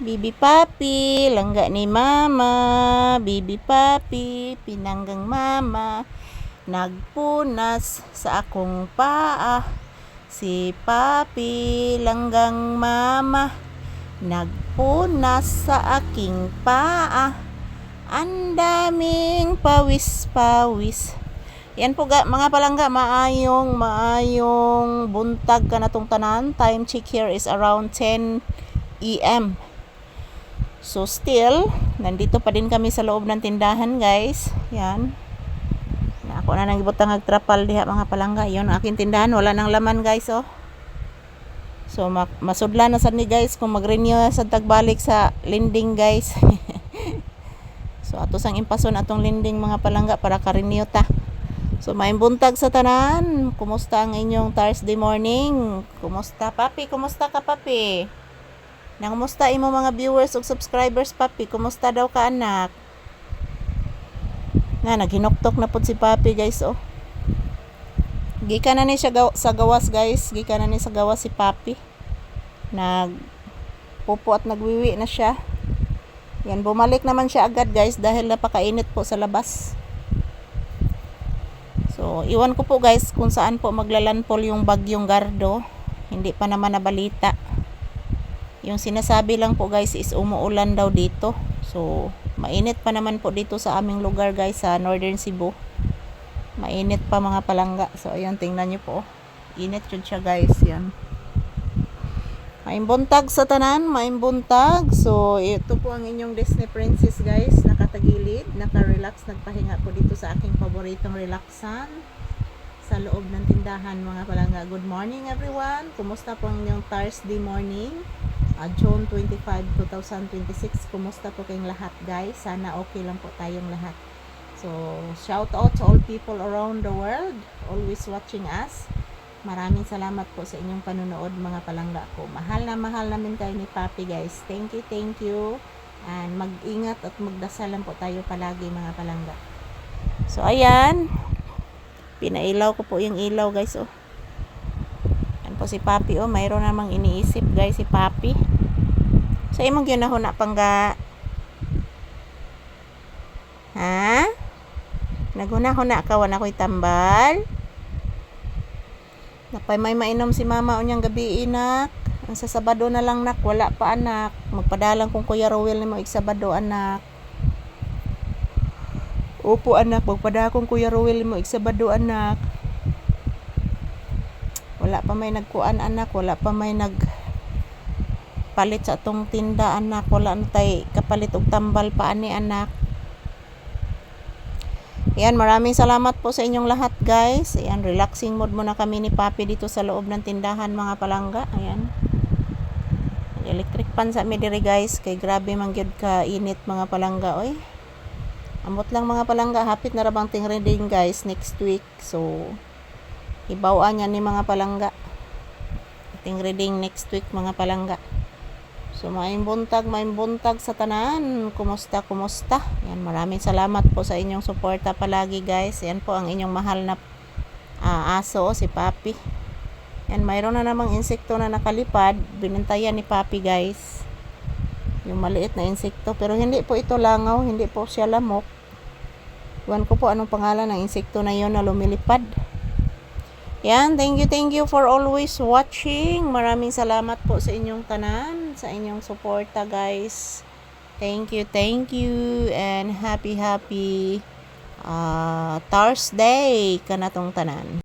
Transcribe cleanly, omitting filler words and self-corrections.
Bibi Papi, langga ni Mama. Bibi Papi, pinanggang Mama. Nagpunas sa akong paa. Si Papi, langgang Mama. Nagpunas sa aking paa. Ang daming pawis-pawis. Yan po mga palangga, maayong buntag ka na tong tanan. Time check here is around 10 AM. So still, nandito pa din kami sa loob ng tindahan, guys. Yan. Ako na nang ibutang agtrapal diha mga palangga. Yon ang aking tindahan, wala nang laman, guys, oh. So masudlan na sad ni guys kung mag-renew sa tagbalik sa lending, guys. So ato sang impason atong lending mga palangga para ka-renew ta. So may buntag sa tanan. Kumusta ang inyong Thursday morning? Kumusta, Papi? Kumusta ka, Papi? Nangumusta imo mga viewers ug subscribers, Papi? Kumusta daw ka, anak? Nga naghinuktok na pud si Papi, guys, oh. Gikan na ni siya sa gawas, guys. Gikan na ni sa gawas si Papi. Nagpupo at nagwiwi na siya. Yan, bumalik naman siya agad, guys, dahil napakainit po sa labas. So, iwan ko po, guys, kung saan po maglalandfall yung bagyong Gardo. Hindi pa naman nabalita. Yung sinasabi lang po, guys, is umuulan daw dito. So, mainit pa naman po dito sa aming lugar, guys, sa Northern Cebu. Mainit pa mga palangga. So, ayan, tingnan nyo po. Init yun siya, guys. Yan. Maimbuntag sa tanan, maimbuntag. So, ito po ang inyong Disney Princess, guys. Nakatagilid, naka-relax, nagpahinga po dito sa aking paboritong relaxan sa loob ng tindahan, mga palangga. Good morning, everyone. Kumusta po ang inyong Thursday morning? June 25, 2026. Kumusta po kayong lahat, guys? Sana okay lang po tayong lahat. So, shout out to all people around the world always watching us. Maraming salamat po sa inyong panunood, mga palangga ko. Mahal namin kayo ni Papi, guys. Thank you. And mag-ingat at magdasal lang po tayo palagi, mga palangga. So, ayan. Pinailaw ko po yung ilaw, guys, oh. Yan po si Papi, oh. Mayroon namang iniisip, guys, si Papi. So, imong ginahuna pangga. Ha? Naghuna-huna ka, wala ko'y tambal. Napay may mainom si mama unyang gabi, inak. Ang sa Sabado na lang, nak. Wala pa, anak. Magpadalang kung Kuya Rowel ni mo Sabado, anak. Opo, anak. Magpada kung Kuya Rowel ni mo Sabado, anak. Wala pa may nagkuan, anak. Wala pa may nagpalit sa atong tinda, anak. Wala na tay kapalit og tambal pa ani, anak. Ayan, maraming salamat po sa inyong lahat, guys. Ayan, relaxing mode muna kami ni Papi dito sa loob ng tindahan, mga palangga. Ayan. Electric pan sa mi diri, guys. Kay grabe man gyud ka init, mga palangga, oy. Amot lang, mga palangga. Hapit na rabang ting reading, guys, next week. So, ibawan yan ni mga palangga. Ting reading next week, mga palangga. So, maimbuntag sa tanan. Kumusta? Yan, maraming salamat po sa inyong suporta palagi, guys. Yan po ang inyong mahal na aso, si Papi. Yan, mayroon na namang insekto na nakalipad. Binantayan ni Papi, guys. Yung maliit na insekto. Pero hindi po ito langaw. Hindi po siya lamok. Iwan ko po anong pangalan ng insekto na yon na lumilipad. Yan, thank you for always watching. Maraming salamat po sa inyong tanan, sa inyong suporta, guys. Thank you, and happy Thursday kanatong tanan.